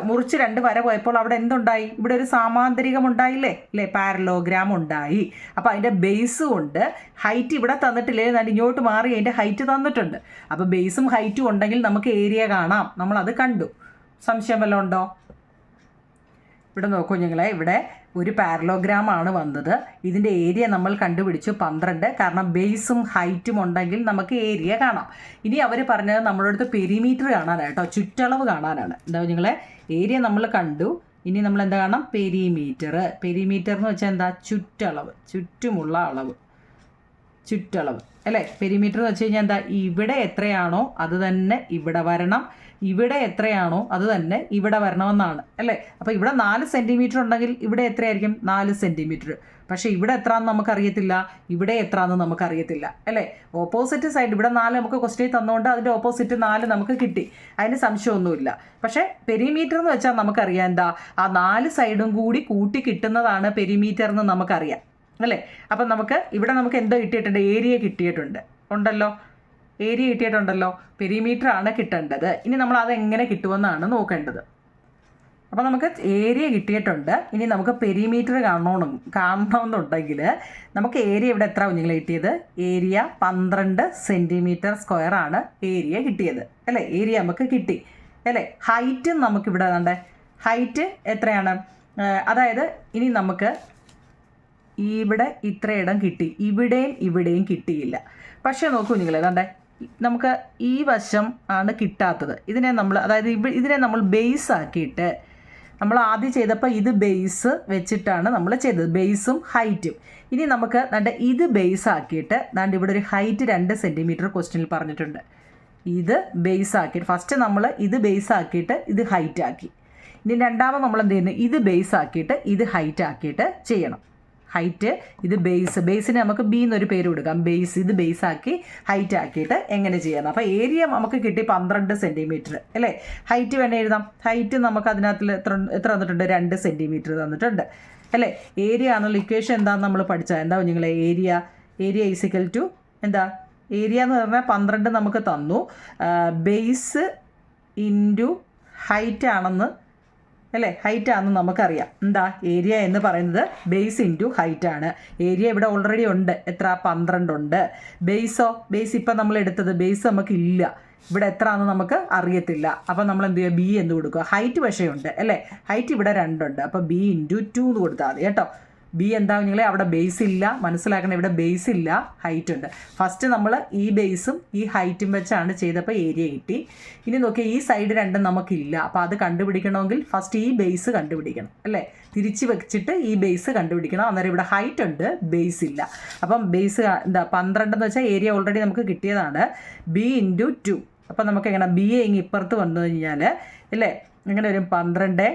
മുറിച്ച് രണ്ട് വര പോയപ്പോൾ അവിടെ എന്തുണ്ടായി? ഇവിടെ ഒരു സാമാന്തരികം ഉണ്ടായില്ലേ അല്ലേ? പാരലോഗ്രാം ഉണ്ടായി. അപ്പോൾ അതിൻ്റെ ബേസ് കൊണ്ട് ഹൈറ്റ് ഇവിടെ തന്നിട്ടില്ലേ, ഇങ്ങോട്ട് മാറി അതിൻ്റെ ഹൈറ്റ് തന്നിട്ടുണ്ട്. അപ്പോൾ ബേസും ഹൈറ്റും ഉണ്ടെങ്കിൽ നമുക്ക് ഏരിയ കാണാം. നമ്മളത് കണ്ടു. സംശയം വല്ലതും ഉണ്ടോ? ഇവിടെ നോക്കൂ ഞങ്ങളെ, ഇവിടെ ഒരു പാരലോഗ്രാം ആണ് വന്നത്. ഇതിൻ്റെ ഏരിയ നമ്മൾ കണ്ടുപിടിച്ചു 12. കാരണം ബേസും ഹൈറ്റും ഉണ്ടെങ്കിൽ നമുക്ക് ഏരിയ കാണാം. ഇനി അവർ പറഞ്ഞത് നമ്മുടെ അടുത്ത് പെരിമീറ്റർ കാണാനാണ് കേട്ടോ, ചുറ്റളവ് കാണാനാണ്. എന്താ നിങ്ങളെ, ഏരിയ നമ്മൾ കണ്ടു. ഇനി നമ്മൾ എന്താ കാണാം? പെരിമീറ്റർ എന്ന് വെച്ചാൽ എന്താ? ചുറ്റളവ്, ചുറ്റുമുള്ള അളവ്, ചുറ്റളവ് അല്ലേ? പെരിമീറ്റർ എന്ന് വെച്ച് കഴിഞ്ഞാൽ എന്താ? ഇവിടെ എത്രയാണോ അത് തന്നെ ഇവിടെ വരണം, ഇവിടെ എത്രയാണോ അത് തന്നെ ഇവിടെ വരണമെന്നാണ് അല്ലേ? അപ്പോൾ ഇവിടെ 4 സെൻറ്റിമീറ്റർ ഉണ്ടെങ്കിൽ ഇവിടെ എത്രയായിരിക്കും? 4 സെൻറ്റിമീറ്റർ. പക്ഷേ ഇവിടെ എത്രയാണെന്ന് നമുക്കറിയത്തില്ല, ഇവിടെ എത്രയാണെന്ന് നമുക്കറിയത്തില്ല അല്ലേ? ഓപ്പോസിറ്റ് സൈഡ് ഇവിടെ 4 നമുക്ക് ക്വസ്റ്റ്യൻ തന്നുകൊണ്ട് അതിൻ്റെ ഓപ്പോസിറ്റ് 4 നമുക്ക് കിട്ടി, അതിന് സംശയമൊന്നുമില്ല. പക്ഷേ പെരിമീറ്റർ എന്ന് വെച്ചാൽ നമുക്കറിയാം എന്താ? ആ 4 സൈഡും കൂടി കൂട്ടി കിട്ടുന്നതാണ് പെരിമീറ്റർ എന്ന് നമുക്കറിയാം അല്ലേ? അപ്പം ഇവിടെ നമുക്ക് എന്തോ കിട്ടിയിട്ടുണ്ട്? ഏരിയ കിട്ടിയിട്ടുണ്ട് ഉണ്ടല്ലോ, ഏരിയ കിട്ടിയിട്ടുണ്ടല്ലോ. പെരിമീറ്റർ ആണ് കിട്ടേണ്ടത്. ഇനി നമ്മൾ അതെങ്ങനെ കിട്ടുമെന്നാണ് നോക്കേണ്ടത്. അപ്പോൾ നമുക്ക് ഏരിയ കിട്ടിയിട്ടുണ്ട്. ഇനി നമുക്ക് പെരിമീറ്റർ കാണണമെന്നുണ്ടെങ്കിൽ നമുക്ക് ഏരിയ ഇവിടെ എത്ര നിങ്ങൾ കിട്ടിയത്? ഏരിയ 12 സെൻറ്റിമീറ്റർ സ്ക്വയർ ആണ് ഏരിയ കിട്ടിയത് അല്ലേ? ഏരിയ നമുക്ക് കിട്ടി അല്ലേ? ഹൈറ്റ് നമുക്കിവിടെ വേണ്ടേ? ഹൈറ്റ് എത്രയാണ്? അതായത് ഇനി നമുക്ക് ഇവിടെ ഇത്രയിടം കിട്ടി, ഇവിടെയും കിട്ടിയില്ല. പക്ഷേ നോക്കൂ നിങ്ങൾ, ഏതാണ്ടേ നമുക്ക് ഈ വശം ആണ് കിട്ടാത്തത്. ഇതിനെ നമ്മൾ ബേസ് ആക്കിയിട്ട് നമ്മൾ ആദ്യം ചെയ്തപ്പോൾ ഇത് ബേസ് വെച്ചിട്ടാണ് നമ്മൾ ചെയ്തത്, ബേസും ഹൈറ്റും. ഇനി നമുക്ക് ഇത് ബേസ് ആക്കിയിട്ട് ഇവിടെ ഒരു ഹൈറ്റ് 2 സെൻറ്റിമീറ്റർ ക്വസ്റ്റ്യനിൽ പറഞ്ഞിട്ടുണ്ട്. ഇത് ബേസ് ആക്കിയിട്ട് ഫസ്റ്റ് നമ്മൾ ഇത് ബേസ് ആക്കിയിട്ട് ഇത് ഹൈറ്റ് ആക്കി. ഇനി രണ്ടാമത് നമ്മൾ എന്ത് ചെയ്യുന്നു? ഇത് ബേസ് ആക്കിയിട്ട് ഇത് ഹൈറ്റ് ആക്കിയിട്ട് ചെയ്യണം. ഹൈറ്റ് ഇത് ബേസിന് നമുക്ക് ബി എന്നൊരു പേര് കൊടുക്കാം. ഇത് ബേസ് ആക്കി ഹൈറ്റ് ആക്കിയിട്ട് എങ്ങനെ ചെയ്യണം? അപ്പോൾ ഏരിയ നമുക്ക് കിട്ടി 12 സെൻറ്റിമീറ്റർ അല്ലേ? ഹൈറ്റ് വേണേൽ എഴുതാം. ഹൈറ്റ് നമുക്ക് അതിനകത്തിൽ എത്ര തന്നിട്ടുണ്ട്? 2 സെൻറ്റിമീറ്റർ തന്നിട്ടുണ്ട് അല്ലേ? ഏരിയ ആണല്ലോ ഇക്വേഷൻ എന്താണെന്ന് നമ്മൾ പഠിച്ചാൽ. എന്താ നിങ്ങളെ? ഏരിയ ഈസിക്കൽ ടു എന്താ? ഏരിയ എന്ന് പറഞ്ഞാൽ 12 നമുക്ക് തന്നു, ബേസ് ഇൻറ്റു ഹൈറ്റ് ആണെന്ന് അല്ലേ? ഹൈറ്റ് ആണെന്ന് നമുക്കറിയാം. എന്താ? ഏരിയ എന്ന് പറയുന്നത് ബേസ് ഇൻറ്റു ഹൈറ്റ് ആണ്. ഏരിയ ഇവിടെ ഓൾറെഡി ഉണ്ട്, എത്ര? 12 ഉണ്ട്. ബേസ് ഇപ്പം നമ്മൾ എടുത്തത് ബേസ് നമുക്കില്ല, ഇവിടെ എത്ര ആണെന്ന് നമുക്ക് അറിയത്തില്ല. അപ്പം നമ്മൾ എന്ത് ചെയ്യുക? ബി എന്ന് കൊടുക്കുക. ഹൈറ്റ് പക്ഷേ ഉണ്ട് അല്ലേ? ഹൈറ്റ് ഇവിടെ 2 ഉണ്ട്. അപ്പോൾ ബി ഇൻറ്റു 2 എന്ന് കൊടുത്താൽ മതി കേട്ടോ. ബി എന്താ നിങ്ങളെ? അവിടെ ബേസ് ഇല്ല, മനസ്സിലാക്കണം. ഇവിടെ ബേസ് ഇല്ല, ഹൈറ്റ് ഉണ്ട്. ഫസ്റ്റ് നമ്മൾ ഈ ബേസും ഈ ഹൈറ്റും വെച്ചാണ് ചെയ്തപ്പോൾ ഏരിയ കിട്ടി. ഇനി നോക്കി, ഈ സൈഡ് 2 നമുക്കില്ല. അപ്പോൾ അത് കണ്ടുപിടിക്കണമെങ്കിൽ ഫസ്റ്റ് ഈ ബേസ് കണ്ടുപിടിക്കണം അല്ലേ? തിരിച്ച് വെച്ചിട്ട് ഈ ബേസ് കണ്ടുപിടിക്കണം. അന്നേരം ഇവിടെ ഹൈറ്റ് ഉണ്ട്, ബേസ് ഇല്ല. അപ്പം ബേസ് എന്താ? 12 എന്ന് വെച്ചാൽ ഏരിയ ഓൾറെഡി നമുക്ക് കിട്ടിയതാണ്. B into 2. അപ്പം നമുക്ക് എങ്ങനെ? ബി എ ഇപ്പുറത്ത് വന്നു കഴിഞ്ഞാൽ അല്ലേ എങ്ങനെ വരും? 12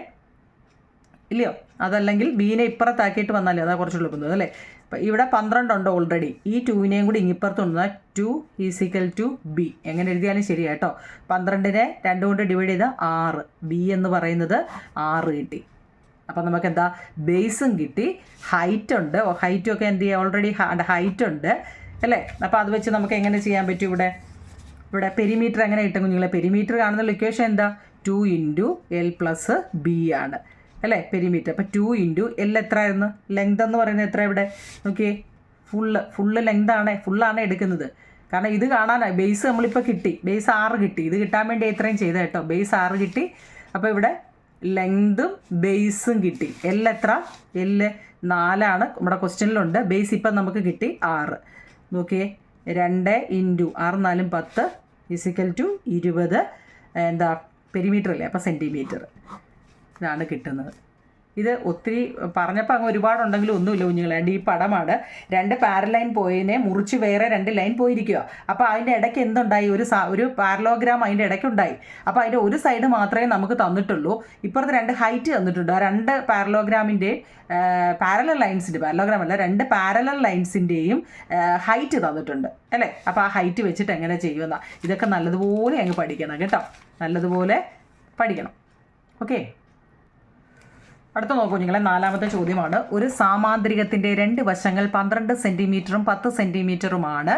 ഇല്ലയോ? അതല്ലെങ്കിൽ ബീനെ ഇപ്പുറത്താക്കിയിട്ട് വന്നാലേ അതാ കുറച്ച് എളുപ്പം അല്ലേ? അപ്പം ഇവിടെ 12 ഉണ്ട് ഓൾറെഡി. ഈ 2വിനെയും കൂടി ഇങ്ങിപ്പുറത്ത് കൊണ്ടുവന്നാൽ 2 ഈസിക്കൽ ടു ബി. എങ്ങനെ എഴുതിയാലും ശരി കേട്ടോ. 12നെ 2 കൊണ്ട് ഡിവൈഡ് ചെയ്താൽ 6. ബി എന്ന് പറയുന്നത് 6 കിട്ടി. അപ്പം നമുക്ക് എന്താ? ബേസും കിട്ടി, ഹൈറ്റ് ഉണ്ട്. ഹൈറ്റും ഒക്കെ എന്ത് ചെയ്യുക? ഓൾറെഡി ഹൈറ്റ് ഉണ്ട് അല്ലേ? അപ്പോൾ അത് വെച്ച് നമുക്ക് എങ്ങനെ ചെയ്യാൻ പറ്റും? ഇവിടെ പെരിമീറ്റർ എങ്ങനെ കിട്ടും കുഞ്ഞുങ്ങളെ? പെരിമീറ്റർ കാണുന്ന ഇക്വേഷൻ എന്താ? 2 ഇൻറ്റു എൽ പ്ലസ് ബി ആണ് അല്ലേ? പെരിമീറ്റർ. അപ്പോൾ 2 ഇൻറ്റു എൽ എത്ര ആയിരുന്നു? ലെങ്ത് എന്ന് പറയുന്നത് എത്ര? ഇവിടെ നോക്കിയേ, ഫുള്ള് ലെങ്താണ്, ഫുള്ളാണ് എടുക്കുന്നത്. കാരണം ഇത് കാണാനായി ബേസ് നമ്മളിപ്പോൾ കിട്ടി, ബേസ് 6 കിട്ടി. ഇത് കിട്ടാൻ വേണ്ടി ഇത്രയും ചെയ്ത കേട്ടോ. ബേസ് 6 കിട്ടി. അപ്പോൾ ഇവിടെ ലെങ്തും ബേസും കിട്ടി. എൽ എത്ര? എൽ 4 ആണ് നമ്മുടെ ക്വസ്റ്റ്യനിലുണ്ട്. ബേസ് ഇപ്പം നമുക്ക് കിട്ടി 6. നോക്കിയേ, 2 ഇൻറ്റു 6 4 10 ഈസിക്കൽ ടു 20 എന്താ? പെരിമീറ്റർ അല്ലേ? അപ്പോൾ സെൻറ്റിമീറ്റർ ഇതാണ് കിട്ടുന്നത്. ഇത് ഒത്തിരി പറഞ്ഞപ്പോൾ അങ്ങ് ഒരുപാടുണ്ടെങ്കിലും ഒന്നുമില്ല കുഞ്ഞുങ്ങളെ. ഈ പടമാണ് 2 പാരലൈൻ പോയതിനെ മുറിച്ച് വേറെ 2 ലൈൻ പോയിരിക്കുക. അപ്പോൾ അതിൻ്റെ ഇടയ്ക്ക് എന്തുണ്ടായി? ഒരു പാരലോഗ്രാം അതിൻ്റെ ഇടയ്ക്കുണ്ടായി. അപ്പോൾ അതിൻ്റെ ഒരു സൈഡ് മാത്രമേ നമുക്ക് തന്നിട്ടുള്ളൂ. ഇപ്പുറത്ത് 2 ഹൈറ്റ് തന്നിട്ടുണ്ട്. ആ 2 പാരലോഗ്രാമിൻ്റെ പാരലൽ ലൈൻസിൻ്റെ, പാരലോഗ്രാം അല്ല, 2 പാരലൽ ലൈൻസിൻ്റെയും ഹൈറ്റ് തന്നിട്ടുണ്ട് അല്ലേ? അപ്പോൾ ആ ഹൈറ്റ് വെച്ചിട്ട് എങ്ങനെ ചെയ്യുമെന്ന ഇതൊക്കെ നല്ലതുപോലെ അങ്ങ് പഠിക്കണം കേട്ടോ. നല്ലതുപോലെ പഠിക്കണം. ഓക്കെ. അടുത്ത നോക്കൂ നിങ്ങളെ, നാലാമത്തെ ചോദ്യമാണ്. ഒരു സാമാന്ത്രികത്തിൻ്റെ 2 വശങ്ങൾ 12 സെൻറ്റിമീറ്ററും 10 സെൻറ്റിമീറ്ററുമാണ്.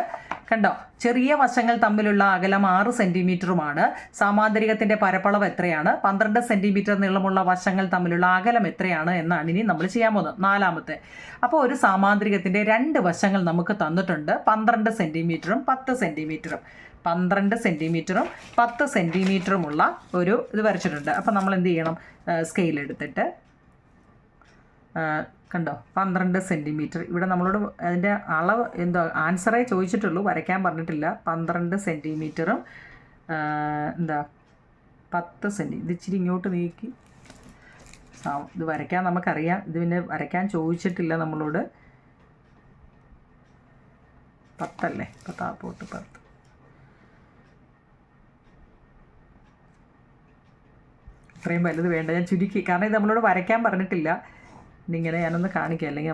കണ്ടോ, ചെറിയ വശങ്ങൾ തമ്മിലുള്ള അകലം 6 സെൻറ്റിമീറ്ററുമാണ്. സാമാന്ത്രികത്തിൻ്റെ പരപ്പളവ് എത്രയാണ്? 12 സെൻറ്റിമീറ്റർ നീളമുള്ള വശങ്ങൾ തമ്മിലുള്ള അകലം എത്രയാണ് എന്നാണ് ഇനി നമ്മൾ ചെയ്യാൻ പോകുന്നത്, നാലാമത്തെ. അപ്പോൾ ഒരു സാമാന്ത്രികത്തിൻ്റെ 2 വശങ്ങൾ നമുക്ക് തന്നിട്ടുണ്ട്, 12 സെൻറ്റിമീറ്ററും 10 സെൻറ്റിമീറ്ററും. 12 സെൻറ്റിമീറ്ററും 10 സെൻറ്റിമീറ്ററുമുള്ള ഒരു ഇത് വരച്ചിട്ടുണ്ട്. അപ്പോൾ നമ്മൾ എന്ത് ചെയ്യണം? സ്കെയിൽ എടുത്തിട്ട് കണ്ടോ 12 സെൻറ്റിമീറ്റർ. ഇവിടെ നമ്മളോട് അതിൻ്റെ അളവ് എന്തോ ആൻസറേ ചോദിച്ചിട്ടുള്ളൂ, വരയ്ക്കാൻ പറഞ്ഞിട്ടില്ല. 12 സെൻറ്റിമീറ്ററും എന്താ 10 സെൻറ്റി, ഇത് ഇച്ചിരി ഇങ്ങോട്ട് നീക്കി. ഇത് വരയ്ക്കാൻ നമുക്കറിയാം, ഇത് പിന്നെ വരയ്ക്കാൻ ചോദിച്ചിട്ടില്ല നമ്മളോട്. 10 അല്ലേ, 10. ഇത്രയും വലുത് വേണ്ട, ഞാൻ ചുരുക്കി, കാരണം ഇത് നമ്മളോട് വരയ്ക്കാൻ പറഞ്ഞിട്ടില്ല. ഇതിങ്ങനെ ഞാനൊന്ന് കാണിക്കാം, അല്ലെങ്കിൽ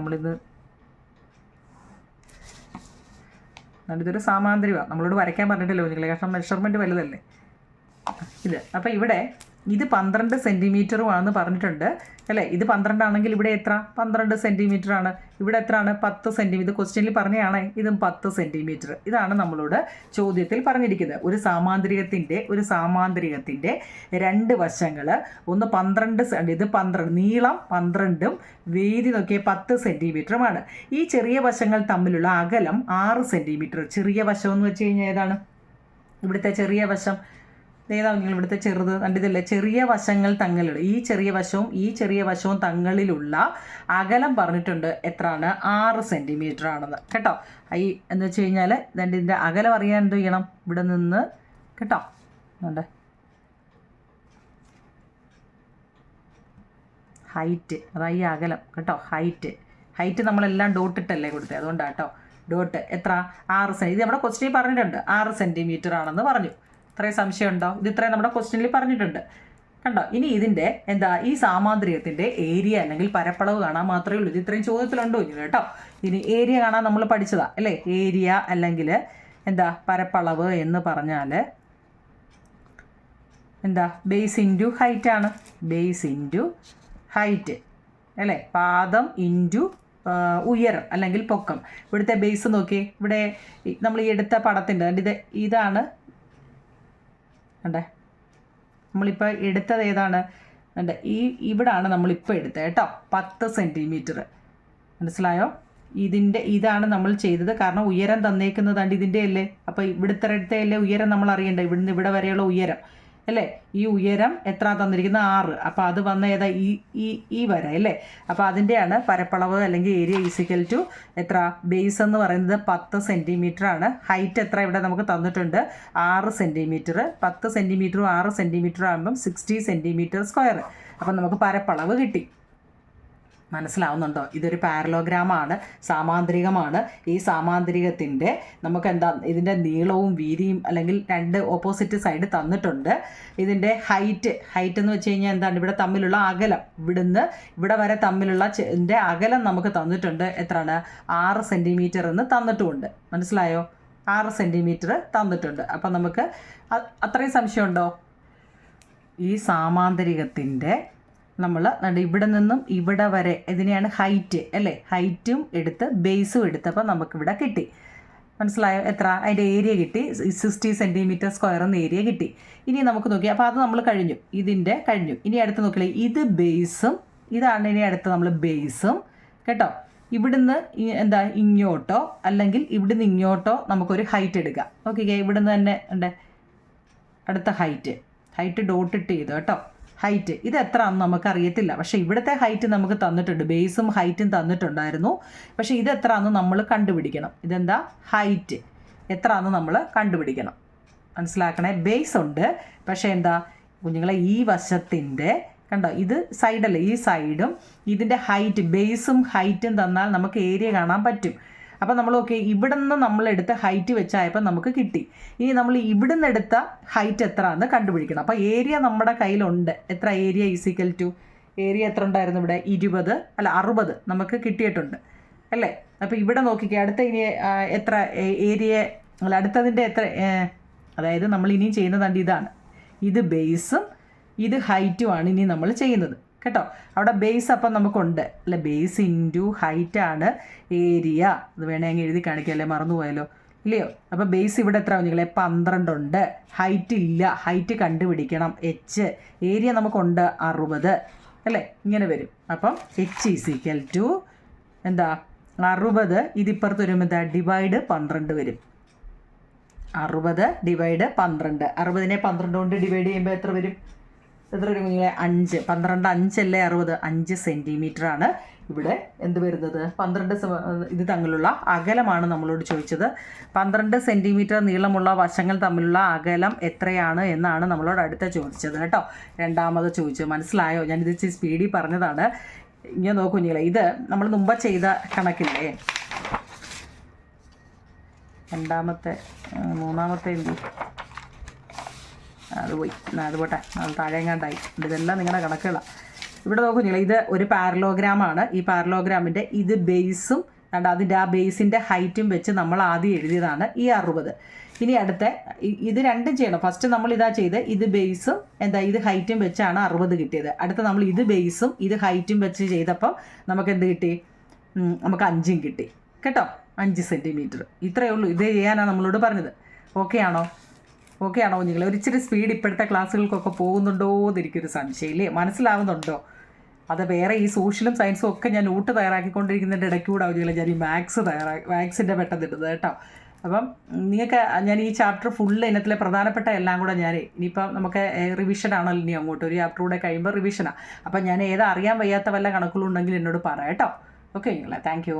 ഇതൊരു സാമാന്ത്രികമാണ്, നമ്മളോട് വരയ്ക്കാൻ പറഞ്ഞിട്ടില്ല കുഞ്ഞുങ്ങളെ, കാരണം മെഷർമെൻറ്റ് വലുതല്ലേ ഇത്. അപ്പോൾ ഇവിടെ ഇത് 12 സെൻറ്റിമീറ്ററുമാണെന്ന് പറഞ്ഞിട്ടുണ്ട് അല്ലേ. ഇത് 12 ആണെങ്കിൽ ഇവിടെ എത്ര? 12 സെൻറ്റിമീറ്റർ ആണ്. ഇവിടെ എത്രയാണ്? 10 സെൻറ്റിമീറ്റർ. ക്വസ്റ്റ്യനിൽ പറഞ്ഞതാണ് ഇതും 10 സെൻറ്റിമീറ്റർ. ഇതാണ് നമ്മളോട് ചോദ്യത്തിൽ പറഞ്ഞിരിക്കുന്നത്. ഒരു സാമാന്ത്രികത്തിൻ്റെ 2 വശങ്ങൾ, ഒന്ന് 12, ഇത് 12, നീളം 12ഉം വീതി നോക്കിയാൽ 10 സെൻറ്റിമീറ്ററുമാണ്. ഈ ചെറിയ വശങ്ങൾ തമ്മിലുള്ള അകലം 6 സെൻറ്റിമീറ്റർ. ചെറിയ വശം എന്ന് വെച്ച് കഴിഞ്ഞാൽ ഏതാണ്? ഇവിടുത്തെ ചെറിയ വശം ഏതാണ് നിങ്ങൾ? ഇവിടുത്തെ ചെറുത് കണ്ടിതല്ലേ? ചെറിയ വശങ്ങൾ തങ്ങളിലുള്ള ഈ ചെറിയ വശവും തങ്ങളിലുള്ള അകലം പറഞ്ഞിട്ടുണ്ട് എത്രയാണ്? 6 സെൻറ്റിമീറ്റർ ആണെന്ന് കേട്ടോ. ഈ എന്ന് വെച്ച് കഴിഞ്ഞാൽ ഇതിൻ്റെ അകലം അറിയാൻ എന്ത് ചെയ്യണം? ഇവിടെ നിന്ന് കേട്ടോ, ഉണ്ട് ഹൈറ്റ്, അതായത് ഈ അകലം കേട്ടോ, ഹൈറ്റ് നമ്മളെല്ലാം ഡോട്ടിട്ടല്ലേ കൊടുത്തത്, അതുകൊണ്ടാണ് കേട്ടോ ഡോട്ട്. എത്ര? 6 സെൻറ്റി. ഇത് നമ്മുടെ ക്വസ്റ്റ്യനിൽ പറഞ്ഞിട്ടുണ്ട് 6 സെൻറ്റിമീറ്റർ ആണെന്ന് പറഞ്ഞു. ഇത്രയും സംശയമുണ്ടോ? ഇത് ഇത്രയും നമ്മുടെ ക്വസ്റ്റ്യനിൽ പറഞ്ഞിട്ടുണ്ട് കണ്ടോ. ഇനി ഇതിൻ്റെ ഈ സാമാന്ത്രികത്തിൻ്റെ ഏരിയ അല്ലെങ്കിൽ പരപ്പളവ് കാണാൻ മാത്രമേ ഉള്ളൂ. ഇത് ഇത്രയും ചോദ്യത്തിലുണ്ടോ ഇനി കേട്ടോ. ഇനി ഏരിയ കാണാൻ നമ്മൾ പഠിച്ചതാ അല്ലേ. ഏരിയ അല്ലെങ്കിൽ പരപ്പളവ് എന്ന് പറഞ്ഞാൽ ബേസ് ഇൻറ്റു ഹൈറ്റ് ആണ്. ബേസ് ഇൻറ്റു ഹൈറ്റ് അല്ലേ. പാദം ഇൻറ്റു ഉയരം അല്ലെങ്കിൽ പൊക്കം. ഇവിടുത്തെ ബേസ് നോക്കിയേ, ഇവിടെ നമ്മൾ ഈ എടുത്ത പടത്തിൻ്റെ ഇതാണ് നമ്മളിപ്പോൾ എടുത്തത് ഏതാണ്? ഇവിടാണ് നമ്മളിപ്പോൾ എടുത്തത് കേട്ടോ, 10 സെൻറ്റിമീറ്റർ. മനസ്സിലായോ? ഇതാണ് നമ്മൾ ചെയ്തത്. കാരണം ഉയരം തന്നേക്കുന്നതാണ്ട് ഇതിൻ്റെ അല്ലേ. അപ്പോൾ ഇവിടുത്തെ അല്ലേ ഉയരം നമ്മൾ അറിയണ്ടേ, ഇവിടുന്ന് ഇവിടെ വരെയുള്ള ഉയരം അല്ലേ. ഈ ഉയരം എത്ര തന്നിരിക്കുന്നത്? 6. അപ്പോൾ അത് വന്ന ഏതാ? ഈ വര അല്ലേ. അപ്പോൾ അതിൻ്റെയാണ് പരപ്പളവ് അല്ലെങ്കിൽ ഏരിയ ഈസിക്കൽ ടു എത്ര? ബേസ് എന്ന് പറയുന്നത് 10 സെൻറ്റിമീറ്റർ ആണ്. ഹൈറ്റ് എത്ര ഇവിടെ നമുക്ക് തന്നിട്ടുണ്ട്? 6 സെൻറ്റിമീറ്റർ. 10 സെൻറ്റിമീറ്ററും 6 സെൻറ്റിമീറ്ററും ആകുമ്പം 60 സെൻറ്റിമീറ്റർ സ്ക്വയർ. അപ്പം നമുക്ക് പരപ്പളവ് കിട്ടി. മനസ്സിലാവുന്നുണ്ടോ? ഇതൊരു പാരലോഗ്രാമാണ്, സാമാന്ത്രികമാണ്. ഈ സാമാന്ത്രികത്തിൻ്റെ നമുക്ക് ഇതിൻ്റെ നീളവും വീതിയും അല്ലെങ്കിൽ 2 ഓപ്പോസിറ്റ് സൈഡ് തന്നിട്ടുണ്ട്. ഇതിൻ്റെ ഹൈറ്റ് എന്ന് വെച്ച് കഴിഞ്ഞാൽ എന്താണ്? ഇവിടെ തമ്മിലുള്ള അകലം, ഇവിടുന്ന് ഇവിടെ വരെ തമ്മിലുള്ള അകലം നമുക്ക് തന്നിട്ടുണ്ട്. എത്രയാണ്? 6 സെൻറ്റിമീറ്റർ എന്ന് തന്നിട്ടുമുണ്ട്. മനസ്സിലായോ? 6 സെൻറ്റിമീറ്റർ തന്നിട്ടുണ്ട്. അപ്പം നമുക്ക് അത്രയും സംശയമുണ്ടോ? ഈ സാമാന്തരികത്തിൻ്റെ നമ്മൾ ഇവിടെ നിന്നും ഇവിടെ വരെ ഇതിനെയാണ് ഹൈറ്റ് അല്ലേ, ഹൈറ്റും എടുത്ത് ബേസും എടുത്തപ്പോൾ നമുക്കിവിടെ കിട്ടി. മനസ്സിലായോ? എത്ര അതിൻ്റെ ഏരിയ കിട്ടി? 60 സെൻറ്റിമീറ്റർ സ്ക്വയർ എന്ന ഏരിയ കിട്ടി. ഇനി നമുക്ക് നോക്കി, അപ്പോൾ അത് നമ്മൾ കഴിഞ്ഞു, ഇതിൻ്റെ കഴിഞ്ഞു. ഇനി അടുത്ത് നോക്കില്ലേ, ഇത് ബേസും ഇതാണ് ഇനി അടുത്ത് നമ്മൾ ബേസും കേട്ടോ. ഇവിടുന്ന് ഇങ്ങോട്ടോ അല്ലെങ്കിൽ ഇവിടുന്ന് ഇങ്ങോട്ടോ നമുക്കൊരു ഹൈറ്റ് എടുക്കാം. ഓക്കെ, ഇവിടുന്ന് തന്നെ ഉണ്ട് അടുത്ത ഹൈറ്റ് ഡോട്ട് ഇട്ട് ചെയ്തു കേട്ടോ. ഹൈറ്റ് ഇത് എത്ര ആണെന്ന് നമുക്കറിയത്തില്ല, പക്ഷേ ഇവിടുത്തെ ഹൈറ്റ് നമുക്ക് തന്നിട്ടുണ്ട്, ബേസും ഹൈറ്റും തന്നിട്ടുണ്ടായിരുന്നു. പക്ഷേ ഇത് എത്ര ആണെന്ന് നമ്മൾ കണ്ടുപിടിക്കണം. ഇതെന്താ ഹൈറ്റ് എത്ര ആണെന്ന് നമ്മൾ കണ്ടുപിടിക്കണം. മനസ്സിലാക്കണേ, ബേസ് ഉണ്ട്, പക്ഷേ കുഞ്ഞുങ്ങളെ ഈ വശത്തിൻ്റെ കണ്ടോ, ഇത് സൈഡല്ലേ, ഈ സൈഡും ഇതിൻ്റെ ഹൈറ്റ് ബേസും ഹൈറ്റും തന്നാൽ നമുക്ക് ഏരിയ കാണാൻ പറ്റും. അപ്പോൾ നമ്മൾ ഓക്കെ, ഇവിടെ നിന്ന് നമ്മളെടുത്ത ഹൈറ്റ് വെച്ചായപ്പോൾ നമുക്ക് കിട്ടി. ഇനി നമ്മൾ ഇവിടുന്ന് എടുത്ത ഹൈറ്റ് എത്ര എന്ന് കണ്ടുപിടിക്കണം. അപ്പോൾ ഏരിയ നമ്മുടെ കയ്യിലുണ്ട്. എത്ര ഏരിയ ഈസിക്കൽ ടു ഏരിയ എത്ര ഉണ്ടായിരുന്നു ഇവിടെ? 60 നമുക്ക് കിട്ടിയിട്ടുണ്ട് അല്ലേ. അപ്പോൾ ഇവിടെ നോക്കിക്കേ, അടുത്ത ഇനി എത്ര ഏരിയ അല്ല അടുത്തതിൻ്റെ എത്ര, നമ്മൾ ഇനിയും ചെയ്യുന്നതാണ്ട് ഇതാണ്. ഇത് ബേസും ഇത് ഹൈറ്റുമാണ് ഇനി നമ്മൾ ചെയ്യുന്നത്. കേട്ടോ. അവിടെ ബേസ് അപ്പം നമുക്കുണ്ട് അല്ലെ, ബേസ് ഇൻറ്റു ഹൈറ്റാണ് ഏരിയ. അത് വേണമെങ്കിൽ എഴുതി കാണിക്കാം അല്ലേ, മറന്നുപോയാലോ ഇല്ലയോ. അപ്പോൾ ബേസ് ഇവിടെ എത്ര കുഞ്ഞുങ്ങളെ 12 ഉണ്ട്. ഹൈറ്റ് ഇല്ല, ഹൈറ്റ് കണ്ടുപിടിക്കണം. എച്ച് ഏരിയ നമുക്കുണ്ട് 60 അല്ലേ, ഇങ്ങനെ വരും. അപ്പം എച്ച് ഈസ് ഈക്വൽ ടു എന്താ 60, ഇതിപ്പുറത്ത് വരുമ്പോൾ എന്താ ഡിവൈഡ് 12 വരും. 60 ഡിവൈഡ് 12, 60നെ 12 കൊണ്ട് ഡിവൈഡ് ചെയ്യുമ്പോൾ എത്ര വരും കുഞ്ഞുങ്ങളെ 5. 12 5 അല്ലേ 60, 5 സെൻറ്റിമീറ്ററാണ് ഇവിടെ എന്ത് വരുന്നത്. 12 ഇത് തമ്മിലുള്ള അകലമാണ് നമ്മളോട് ചോദിച്ചത്. 12 സെൻറ്റിമീറ്റർ നീളമുള്ള വശങ്ങൾ തമ്മിലുള്ള അകലം എത്രയാണ് എന്നാണ് നമ്മളോട് അടുത്ത ചോദിച്ചത് കേട്ടോ. രണ്ടാമത് ചോദിച്ചത് മനസ്സിലായോ? ഞാനിത് ഇച്ചിരി സ്പീഡിൽ പറഞ്ഞതാണ്. ഇങ്ങനെ നോക്കൂ കുഞ്ഞുങ്ങളെ, ഇത് നമ്മൾ മുമ്പ് ചെയ്ത കണക്കില്ലേ, മൂന്നാമത്തെ എന്ത് അത് പോയി, അത് പോട്ടെ, അത് താഴെങ്ങാണ്ടായി. ഇതെല്ലാം നിങ്ങളുടെ കണക്കുകളാണ്. ഇവിടെ നോക്കൂ കുഞ്ഞുങ്ങളെ, ഇത് ഒരു പാരലോഗ്രാമാണ്. ഈ പാരലോഗ്രാമിൻ്റെ ഇത് ബേസും അതിൻ്റെ ആ ബേസിൻ്റെ ഹൈറ്റും വെച്ച് നമ്മൾ ആദ്യം എഴുതിയതാണ് ഈ 60. ഇനി അടുത്ത ഇത് രണ്ടും ചെയ്യണം. ഫസ്റ്റ് നമ്മൾ ഇതാ ചെയ്ത് ഇത് ബേസും ഇത് ഹൈറ്റും വെച്ചാണ് 60 കിട്ടിയത്. അടുത്ത നമ്മൾ ഇത് ബേസും ഇത് ഹൈറ്റും വെച്ച് ചെയ്തപ്പം നമുക്ക് എന്ത് കിട്ടി, നമുക്ക് 5 കിട്ടി കേട്ടോ. 5 സെൻറ്റിമീറ്റർ ഇത്രയേ ഉള്ളൂ. ഇത് ചെയ്യാനാണ് നമ്മളോട് പറഞ്ഞത്. ഓക്കെ ആണോ കുഞ്ഞുങ്ങളെ? ഒരു ഇച്ചിരി സ്പീഡ് ഇപ്പോഴത്തെ ക്ലാസ്സുകൾക്കൊക്കെ പോകുന്നുണ്ടോ എന്ന് എനിക്കൊരു സംശയമില്ലേ, മനസ്സിലാവുന്നുണ്ടോ? അത് വേറെ ഈ സോഷ്യലും സയൻസും ഒക്കെ ഞാൻ നോട്ട് തയ്യാറാക്കിക്കൊണ്ടിരിക്കുന്നതിൻ്റെ ഇടയ്ക്കൂടെ കുഞ്ഞുങ്ങളെ ഞാൻ ഈ മാത്സിൻ്റെ പെട്ടെന്ന് ഇടുന്നത് കേട്ടോ. അപ്പം നിങ്ങൾക്ക് ഞാൻ ഈ ചാപ്റ്റർ ഫുള്ള് ഇനത്തിലെ പ്രധാനപ്പെട്ട എല്ലാം കൂടെ ഞാൻ ഇനിയിപ്പം നമുക്ക് റിവിഷൻ ആണല്ലോ, ഇനി അങ്ങോട്ട് ഒരു ചാപ്റ്റർ കൂടെ കഴിയുമ്പോൾ റിവിഷനാണ്. അപ്പം ഞാൻ അറിയാൻ വയ്യാത്ത വല്ല കണക്കുകളുണ്ടെങ്കിൽ എന്നോട് പറയാം കേട്ടോ. ഓക്കെ കുഞ്ഞുങ്ങളെ, താങ്ക് യു.